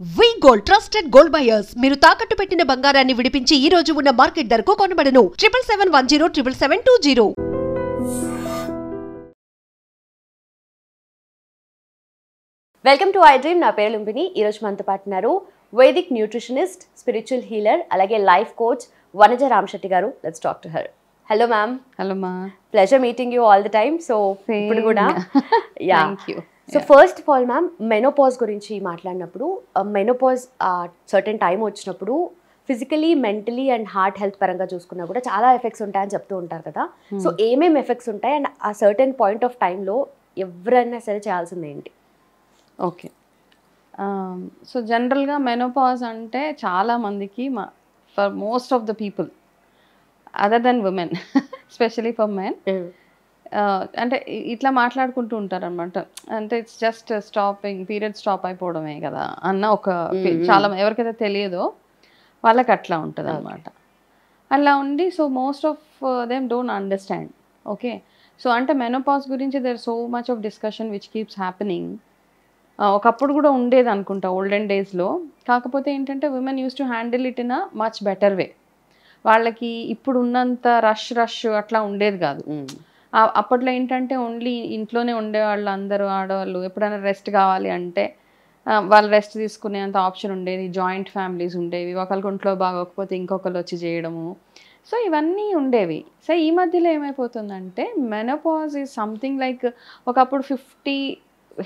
వి gold trusted gold buyers మీరు తాకట్టు పెట్టిన బంగారాన్ని విడిపించి ఈ రోజు ఉన్న మార్కెట్ ధరకు కొనబడను 7771077720. Welcome to I dream. నా పేరు లుంబిని. ఈరోజు మనతో పాటున్నారు వేదిక్ న్యూట్రిషనిస్ట్, స్పిరిచువల్ హీలర్, అలాగే లైఫ్ కోచ్ వనజ రామశెట్టి గారు. Let's talk to her. Hello ma'am. Hello మా. Pleasure meeting you all the time. So ఇప్పుడు కూడా thank you. So first of all ma'am, menopause గురించి మాట్లాడినప్పుడు, మెనోపాజ్ సర్టెన్ టైం వచ్చినప్పుడు physically, mentally and heart health పరంగా చూసుకున్నా కూడా చాలా ఎఫెక్ట్స్ ఉంటాయని చెప్తూ ఉంటారు కదా. సో ఏమేమి ఎఫెక్ట్స్ ఉంటాయి అండ్ ఆ సర్టెన్ పాయింట్ ఆఫ్ టైంలో ఎవరైనా సరే చేయాల్సింది ఏంటి? ఓకే, సో జనరల్గా మెనోపాజ్ అంటే చాలామందికి for most of the people other than women, especially for men, అంటే ఇట్లా మాట్లాడుకుంటూ ఉంటారు అనమాట. అంటే it's just stopping, period stop అయిపోవడమే కదా అన్న ఒక చాలా ఎవరికైతే తెలియదో వాళ్ళకి అట్లా ఉంటుంది అనమాట. అలా ఉండి so most of them don't understand. Okay, so అంటే మెనోపాజ్ గురించి there so much of discussion which keeps happening. ఒకప్పుడు కూడా ఉండేది అనుకుంటా ఓల్డెన్ డేస్లో. కాకపోతే ఏంటంటే women use to handle it in a much better way. వాళ్ళకి ఇప్పుడు ఉన్నంత రష్ అట్లా ఉండేది కాదు. అప్పట్లో ఏంటంటే ఓన్లీ ఇంట్లోనే ఉండేవాళ్ళు అందరూ ఆడవాళ్ళు. ఎప్పుడైనా రెస్ట్ కావాలి అంటే వాళ్ళు రెస్ట్ తీసుకునేంత ఆప్షన్ ఉండేది. జాయింట్ ఫ్యామిలీస్ ఉండేవి. ఒకరికి ఒంట్లో బాగోకపోతే ఇంకొకరు వచ్చి చేయడము. సో ఇవన్నీ ఉండేవి. సో ఈ మధ్యలో ఏమైపోతుందంటే మెనోపాజ్ ఈజ్ సంథింగ్ లైక్, ఒకప్పుడు 50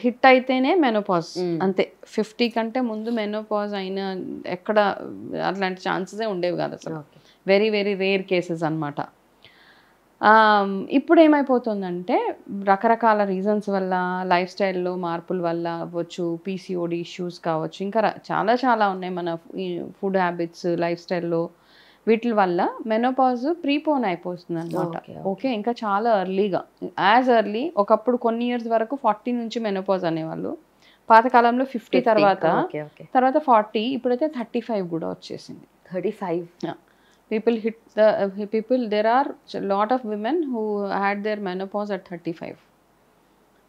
హిట్ అయితేనే మెనోపాజ్, అంతే. 50 కంటే ముందు మెనోపాజ్ అయిన ఎక్కడ అట్లాంటి ఛాన్సెసే ఉండేవి కాదు అసలు. వెరీ వెరీ రేర్ కేసెస్ అనమాట. ఇప్పుడు ఏమైపోతుందంటే రకరకాల రీజన్స్ వల్ల, లైఫ్ స్టైల్లో మార్పుల వల్ల అవ్వచ్చు, పీసీఓడి ఇష్యూస్ కావచ్చు, ఇంకా చాలా ఉన్నాయి. మన ఫుడ్ హ్యాబిట్స్, లైఫ్ స్టైల్లో వీటి వల్ల మెనోపాజ్ ప్రీపోన్ అయిపోతుంది అనమాట. ఓకే, ఇంకా చాలా ఎర్లీగా, యాజ్ ఎర్లీ ఒకప్పుడు కొన్ని ఇయర్స్ వరకు 40 నుంచి మెనోపాజ్ అనేవాళ్ళు. పాతకాలంలో 50 తర్వాత 40, ఇప్పుడైతే 35 కూడా వచ్చేసింది. 35 people there are a lot of women who had their menopause at 35.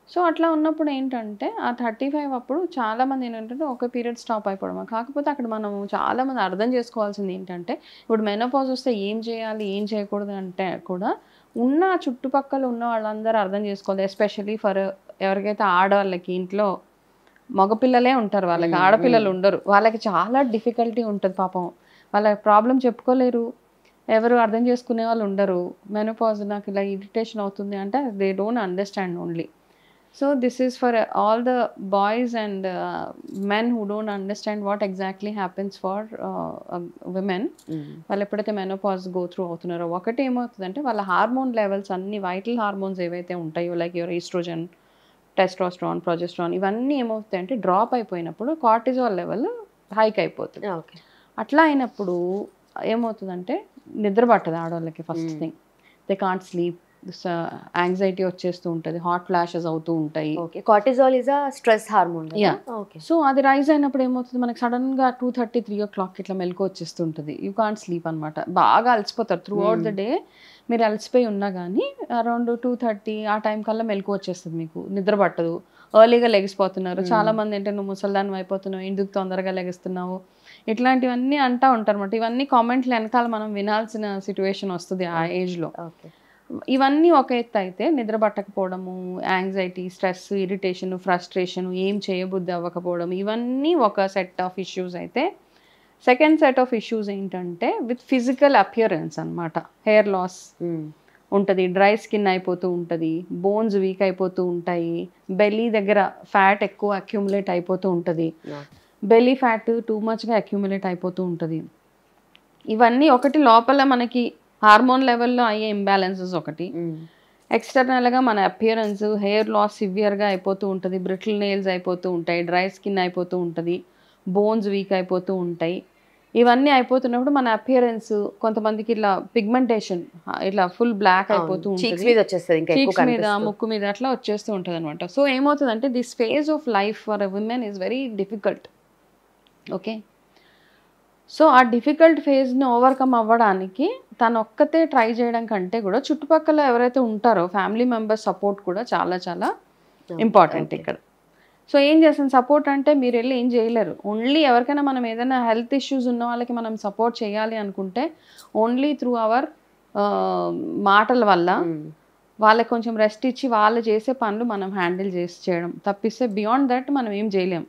So అట్లా ఉన్నప్పుడు ఏంటంటే ఆ 35 అప్పుడు చాలామంది ఏంటంటే ఒక పీరియడ్ స్టాప్ అయిపోవడం. కాకపోతే అక్కడ మనం చాలామంది అర్థం చేసుకోవాల్సింది ఏంటంటే, ఇప్పుడు మెనోపాజ్ వస్తే ఏం చేయాలి, ఏం చేయకూడదు అంటే కూడా ఉన్న చుట్టుపక్కల ఉన్న వాళ్ళందరూ అర్థం చేసుకోవాలి. ఎస్పెషల్లీ ఫర్ ఎవరికైతే ఆడవాళ్ళకి ఇంట్లో మగపిల్లలే ఉంటారు, వాళ్ళకి ఆడపిల్లలు ఉండరు, వాళ్ళకి చాలా డిఫికల్టీ ఉంటుంది పాపం. వాళ్ళ ప్రాబ్లం చెప్పుకోలేరు, ఎవరు అర్థం చేసుకునే వాళ్ళు ఉండరు. మెనోపాజ్ నాకు ఇలా ఇరిటేషన్ అవుతుంది అంటే they don't understand only. So this is for all the boys and men who don't understand what exactly happens for women. వాళ్ళు ఎప్పుడైతే మెనోపాజ్ గో త్రూ అవుతున్నారో ఒకటి ఏమవుతుందంటే వాళ్ళ హార్మోన్ లెవెల్స్ అన్ని, వైటల్ హార్మోన్స్ ఏవైతే ఉంటాయో like your oestrogen, testosterone, progesterone, ఇవన్నీ ఏమవుతాయంటే డ్రాప్ అయిపోయినప్పుడు కార్టిజాల్ లెవెల్ హైక్ అయిపోతుంది. అట్లా అయినప్పుడు ఏమవుతుందంటే నిద్ర పట్టదు ఆడవాళ్ళకి. First thing, they can't sleep, anxiety వచ్చేస్తూ ఉంటుంది, హాట్ ఫ్లాషెస్ అవుతూ ఉంటాయి. Cortisol is a stress hormone. So అది రైజ్ అయినప్పుడు ఏమవుతుంది, మనకి సడన్గా 2:30, 3 o'clock ఇట్లా మెలకు వచ్చేస్తుంటుంది. యూ కాంట్ స్లీప్ అనమాట. బాగా అలసిపోతారు త్రూ అవుట్ ద డే. మీరు అలసిపోయి ఉన్నా కానీ అరౌండ్ 2:30 ఆ టైం కల్లా మెలకు వచ్చేస్తుంది, మీకు నిద్ర పట్టదు, ఎర్లీగా లెగిసిపోతున్నారు. చాలామంది ఏంటంటే నువ్వు ముసల్దానం అయిపోతున్నావు, ఎందుకు తొందరగా లెగిస్తున్నావు, ఇట్లాంటివన్నీ అంటూ ఉంటారు అనమాట. ఇవన్నీ కామెంట్లు వెనకాల మనం వినాల్సిన సిచ్యువేషన్ వస్తుంది ఆ ఏజ్లో. ఇవన్నీ ఒక ఎత్తు అయితే నిద్ర పట్టకపోవడము, యాంగ్జైటీ, స్ట్రెస్, ఇరిటేషన్, ఫ్రస్ట్రేషన్, ఏం చేయబుద్ధి అవ్వకపోవడం, ఇవన్నీ ఒక సెట్ ఆఫ్ ఇష్యూస్ అయితే, సెకండ్ సెట్ ఆఫ్ ఇష్యూస్ ఏంటంటే విత్ ఫిజికల్ అపియరెన్స్ అనమాట. హెయిర్ లాస్ ఉంటుంది, డ్రై స్కిన్ అయిపోతూ ఉంటుంది, బోన్స్ వీక్ అయిపోతూ ఉంటాయి, బెల్లీ దగ్గర ఫ్యాట్ ఎక్కువ అక్యుములేట్ అయిపోతూ ఉంటుంది, బెల్లీ ఫ్యాట్ టూ మచ్గా అక్యుములేట్ అయిపోతూ ఉంటుంది. ఇవన్నీ ఒకటి లోపల మనకి హార్మోన్ లెవెల్లో అయ్యే ఇంబ్యాలెన్సెస్ ఒకటి, ఎక్స్టర్నల్గా మన అపియరెన్స్, హెయిర్ లాస్ సివియర్గా అయిపోతూ ఉంటుంది, బ్రిటిల్ నెయిల్స్ అయిపోతూ ఉంటాయి, డ్రై స్కిన్ అయిపోతూ ఉంటుంది, బోన్స్ వీక్ అయిపోతూ ఉంటాయి. ఇవన్నీ అయిపోతున్నప్పుడు మన అపియరెన్స్, కొంతమందికి ఇట్లా పిగ్మెంటేషన్ ఇట్లా ఫుల్ బ్లాక్ అయిపోతూ ఉంటుంది, చీక్స్ మీద, ముక్కు మీద అట్లా వచ్చేస్తూ ఉంటుంది అనమాట. సో ఏమవుతుందంటే this phase of life for a women is very difficult. Okay, so ఆ డిఫికల్ట్ ఫేజ్ని ఓవర్కమ్ అవ్వడానికి తను ఒక్కతే ట్రై చేయడం కంటే కూడా చుట్టుపక్కల ఎవరైతే ఉంటారో ఫ్యామిలీ మెంబర్స్ సపోర్ట్ కూడా చాలా చాలా ఇంపార్టెంట్ ఇక్కడ. సో ఏం చేస్తాం సపోర్ట్ అంటే మీరు వెళ్ళి ఏం చేయలేరు. ఓన్లీ ఎవరికైనా మనం ఏదైనా హెల్త్ ఇష్యూస్ ఉన్న వాళ్ళకి మనం సపోర్ట్ చేయాలి అనుకుంటే ఓన్లీ త్రూ అవర్ మాటల వల్ల వాళ్ళకి కొంచెం రెస్ట్ ఇచ్చి వాళ్ళు చేసే పనులు మనం హ్యాండిల్ చేయడం తప్పిస్తే బియాండ్ దట్ మనం ఏం చేయలేం.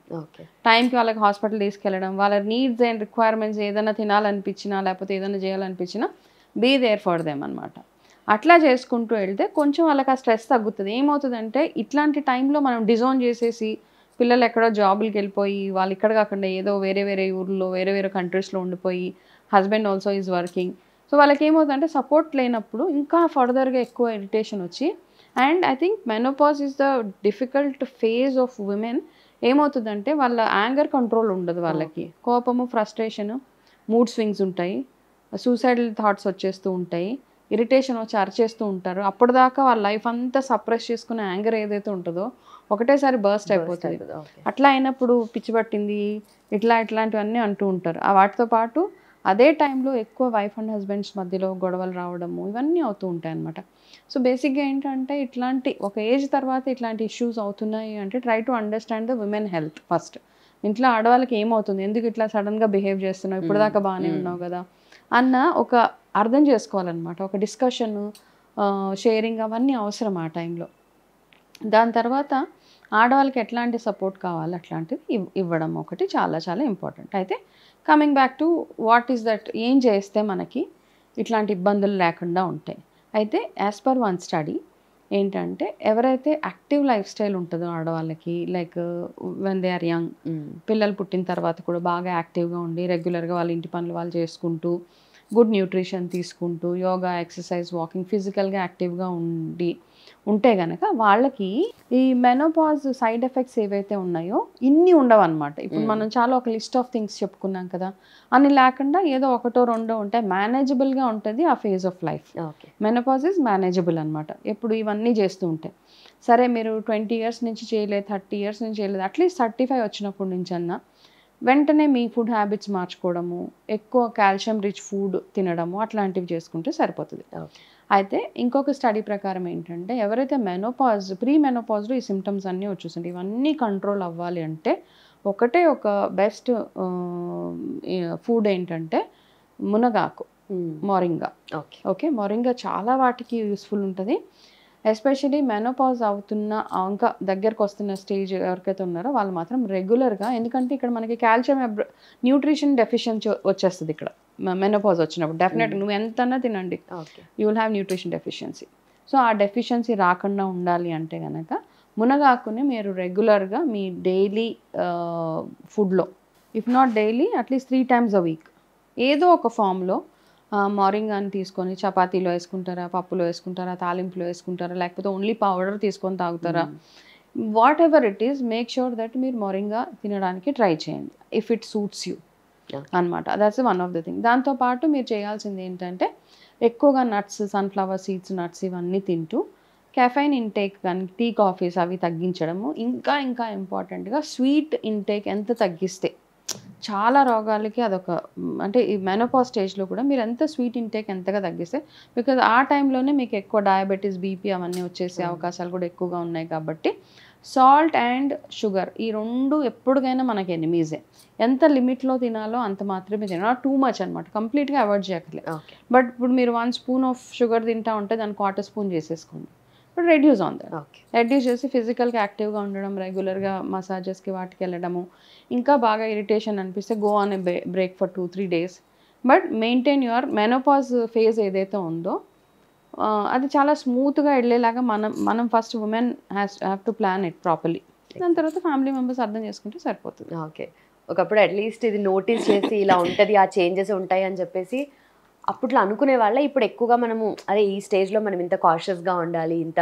టైంకి వాళ్ళకి హాస్పిటల్ తీసుకెళ్ళడం, వాళ్ళ నీడ్స్ అండ్ రిక్వైర్మెంట్స్ ఏదైనా తినాలనిపించినా లేకపోతే ఏదైనా చేయాలనిపించినా బీ దేర్ ఫర్ దెమ్ అనమాట. అట్లా చేసుకుంటూ వెళ్తే కొంచెం వాళ్ళకి ఆ స్ట్రెస్ తగ్గుతుంది. ఏమవుతుందంటే ఇట్లాంటి టైంలో మనం డిజోన్ చేసేసి పిల్లలు ఎక్కడో జాబులకి వెళ్ళిపోయి వాళ్ళు ఇక్కడ కాకుండా ఏదో వేరే వేరే ఊర్లో వేరే వేరే కంట్రీస్లో ఉండిపోయి husband also is working. So వాళ్ళకి ఏమవుతుందంటే సపోర్ట్ లేనప్పుడు ఇంకా ఫర్దర్గా ఎక్కువ ఇరిటేషన్ వచ్చి, and I think menopause is the difficult phase of women. ఏమవుతుందంటే వాళ్ళ యాంగర్ కంట్రోల్ ఉండదు, వాళ్ళకి కోపము, ఫ్రస్ట్రేషను, మూడ్ స్వింగ్స్ ఉంటాయి, సూసైడల్ థాట్స్ వచ్చేస్తూ ఉంటాయి, ఇరిటేషన్ వచ్చి అరిచేస్తూ ఉంటారు. అప్పటిదాకా వాళ్ళ లైఫ్ అంతా సప్రెస్ చేసుకునే యాంగర్ ఏదైతే ఉంటుందో ఒకటేసారి బర్స్ట్ అయిపోతుంది. అట్లా అయినప్పుడు పిచ్చి పట్టింది ఇట్లాంటివన్నీ అంటూ ఉంటారు. వాటితో పాటు అదే టైంలో ఎక్కువ వైఫ్ అండ్ హస్బెండ్స్ మధ్యలో గొడవలు రావడము ఇవన్నీ అవుతూ ఉంటాయి అన్నమాట. సో బేసిక్గా ఏంటంటే ఇట్లాంటి ఒక ఏజ్ తర్వాత ఇట్లాంటి ఇష్యూస్ అవుతున్నాయి అంటే try to understand the women health first. ఇంట్లో ఆడవాళ్ళకి ఏమవుతుంది, ఎందుకు ఇట్లా సడన్గా బిహేవ్ చేస్తున్నావు, ఇప్పుడు దాకా బాగానే ఉన్నావు కదా అన్న ఒక అర్థం చేసుకోవాలన్నమాట. ఒక డిస్కషన్, షేరింగ్ అవన్నీ అవసరం ఆ టైంలో. దాని తర్వాత ఆడవాళ్ళకి ఎట్లాంటి సపోర్ట్ కావాలి అట్లాంటిది ఇవ్వడం ఒకటి చాలా చాలా ఇంపార్టెంట్. అయితే coming back to what is that, ఏం చేస్తే మనకి ఇట్లాంటి ఇబ్బందులు లేకుండా ఉంటాయి. అయితే యాజ్ పర్ వన్ స్టడీ ఏంటంటే ఎవరైతే యాక్టివ్ లైఫ్ స్టైల్ ఉంటుందో ఆడవాళ్ళకి, like when they are young, పిల్లలు పుట్టిన తర్వాత కూడా బాగా యాక్టివ్గా ఉండి రెగ్యులర్గా వాళ్ళ ఇంటి పనులు వాళ్ళు చేసుకుంటూ గుడ్ న్యూట్రిషన్ తీసుకుంటూ యోగా, ఎక్సర్సైజ్, వాకింగ్, ఫిజికల్గా యాక్టివ్గా ఉంటే కనుక వాళ్ళకి ఈ మెనోపాజ్ సైడ్ ఎఫెక్ట్స్ ఏవైతే ఉన్నాయో ఇన్ని ఉండవు అనమాట. ఇప్పుడు మనం చాలా ఒక లిస్ట్ ఆఫ్ థింగ్స్ చెప్పుకున్నాం కదా, అన్ని లేకుండా ఏదో ఒకటో రెండో ఉంటాయి, మేనేజబుల్గా ఉంటుంది ఆ phase of life. Menopause is manageable అనమాట. ఎప్పుడు ఇవన్నీ చేస్తూ ఉంటాయి. సరే మీరు 20 years నుంచి చేయలేదు, 30 years నుంచి చేయలేదు, అట్లీస్ట్ 35 వచ్చినప్పటి నుంచి అన్నా వెంటనే మీ ఫుడ్ హ్యాబిట్స్ మార్చుకోవడము, ఎక్కువ కాల్షియం రిచ్ ఫుడ్ తినడము అట్లాంటివి చేసుకుంటే సరిపోతుంది. అయితే ఇంకొక స్టడీ ప్రకారం ఏంటంటే ఎవరైతే ప్రీ మెనోపాజ్లో ఈ సిమ్టమ్స్ అన్నీ వచ్చేసింటాయి, ఇవన్నీ కంట్రోల్ అవ్వాలి అంటే ఒకటే ఒక బెస్ట్ ఫుడ్ ఏంటంటే మునగాకు, మొరింగా. ఓకే, మొరింగా చాలా వాటికి యూస్ఫుల్ ఉంటుంది. ఎస్పెషలీ మెనోపాజ్ అవుతున్న ఇంకా దగ్గరకు వస్తున్న స్టేజ్ ఎవరికైతే ఉన్నారో వాళ్ళు మాత్రం రెగ్యులర్గా, ఎందుకంటే ఇక్కడ మనకి కాల్షియం న్యూట్రిషన్ డెఫిషియన్సీ వచ్చేస్తుంది ఇక్కడ మెనోపాజ్ వచ్చినప్పుడు. డెఫినెట్గా నువ్వు ఎంతన్నా తినండి, you will have nutrition deficiency. So ఆ డెఫిషియన్సీ రాకుండా ఉండాలి అంటే కనుక మునగాకుని మీరు రెగ్యులర్గా మీ డైలీ ఫుడ్లో, if not daily at least 3 times a week ఏదో ఒక ఫామ్లో మొరింగాని తీసుకొని చపాతీలో వేసుకుంటారా, పప్పులో వేసుకుంటారా, తాలింపులో వేసుకుంటారా, లేకపోతే ఓన్లీ పౌడర్ తీసుకొని తాగుతారా, what ever it is, make sure that మీరు మొరింగా తినడానికి ట్రై చేయండి ఇఫ్ ఇట్ సూట్స్ యూ అనమాట. That's one of the thing. దాంతోపాటు మీరు చేయాల్సింది ఏంటంటే ఎక్కువగా నట్స్, సన్ఫ్లవర్ సీడ్స్, నట్స్ ఇవన్నీ తింటూ కెఫైన్ ఇంటేక్ కానీ టీ, కాఫీస్ అవి తగ్గించడము, ఇంకా ఇంకా ఇంపార్టెంట్గా స్వీట్ ఇంటేక్ ఎంత తగ్గిస్తే చాలా రోగాలకి అదొక, అంటే ఈ మెనోపాజ్ స్టేజ్లో కూడా మీరు ఎంత స్వీట్ ఇంటేక్ ఎంతగా తగ్గిస్తే, బికాజ్ ఆ టైంలోనే మీకు ఎక్కువ డయాబెటీస్, బీపీ అవన్నీ వచ్చేసే అవకాశాలు కూడా ఎక్కువగా ఉన్నాయి. కాబట్టి సాల్ట్ అండ్ షుగర్ ఈ రెండు ఎప్పటికైనా మనకి ఎనిమీజే. ఎంత లిమిట్లో తినాలో అంత మాత్రమే తినాలి, నాట్ టూ మచ్ అనమాట, కంప్లీట్గా అవాయిడ్ చేయక్కర్లేదు. బట్ ఇప్పుడు మీరు 1 spoon ఆఫ్ షుగర్ తింటా ఉంటే దాన్ని 1/4 spoon చేసేసుకోండి. But reduce on that, reduce చేసి ఫిజికల్గా యాక్టివ్గా ఉండడం, రెగ్యులర్గా మసాజెస్కి వాటికి వెళ్ళడము, ఇంకా బాగా ఇరిటేషన్ అనిపిస్తే go on a break for 2-3 days. But maintain your menopause phase ఏదైతే ఉందో అది చాలా స్మూత్గా వెళ్ళేలాగా మనం first women have to plan it properly. దాని తర్వాత ఫ్యామిలీ మెంబర్స్ అర్థం చేసుకుంటే సరిపోతుంది. ఓకే, ఒకప్పుడు అట్లీస్ట్ ఇది నోటీస్ చేసి ఇలా ఉంటుంది, ఆ చేంజెస్ ఉంటాయి అని చెప్పేసి అప్పట్లో అనుకునే వాళ్ళ, ఇప్పుడు ఎక్కువగా మనము అరే ఈ స్టేజ్లో మనం ఇంత కాషియస్గా ఉండాలి, ఇంత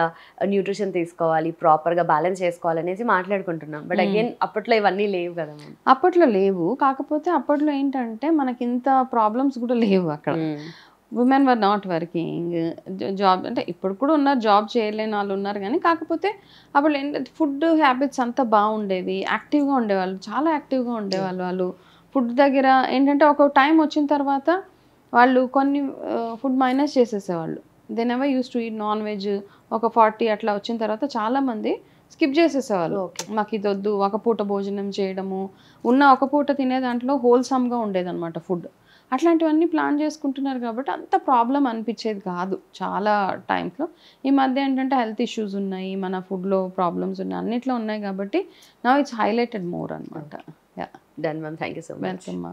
న్యూట్రిషన్ తీసుకోవాలి, ప్రాపర్గా బ్యాలెన్స్ చేసుకోవాలి అనేసి మాట్లాడుకుంటున్నాం. బట్ అగైన్ అప్పట్లో ఇవన్నీ లేవు కదా. అప్పట్లో లేవు, కాకపోతే అప్పట్లో ఏంటంటే మనకి ఇంత ప్రాబ్లమ్స్ కూడా లేవు. అక్కడ women were not working, job అంటే ఇప్పుడు కూడా ఉన్నారు, జాబ్ చేయలేని వాళ్ళు ఉన్నారు, కానీ కాకపోతే అప్పుడు ఏంటంటే ఫుడ్ హ్యాబిట్స్ అంతా బాగుండేవి, యాక్టివ్గా ఉండేవాళ్ళు, చాలా యాక్టివ్గా ఉండేవాళ్ళు. వాళ్ళు ఫుడ్ దగ్గర ఏంటంటే ఒక టైం వచ్చిన తర్వాత వాళ్ళు కొన్ని ఫుడ్ మైనస్ చేసేసేవాళ్ళు. They never use to eat non veg. ఒక 40 అట్లా వచ్చిన తర్వాత చాలామంది స్కిప్ చేసేసేవాళ్ళు. మాకు ఇది వద్దు, ఒక పూట భోజనం చేయడము, ఉన్న ఒక పూట తినే దాంట్లో హోల్సమ్గా ఉండేదన్నమాట ఫుడ్. అట్లాంటివన్నీ ప్లాన్ చేసుకుంటున్నారు కాబట్టి అంత ప్రాబ్లం అనిపించేది కాదు చాలా టైమ్స్లో. ఈ మధ్య ఏంటంటే హెల్త్ ఇష్యూస్ ఉన్నాయి, మన ఫుడ్లో ప్రాబ్లమ్స్ ఉన్నాయి, అన్నిట్లో ఉన్నాయి కాబట్టి నౌ ఇట్స్ హైలైటెడ్ మోర్ అనమాట. Done ma'am, thank you so much. Welcome.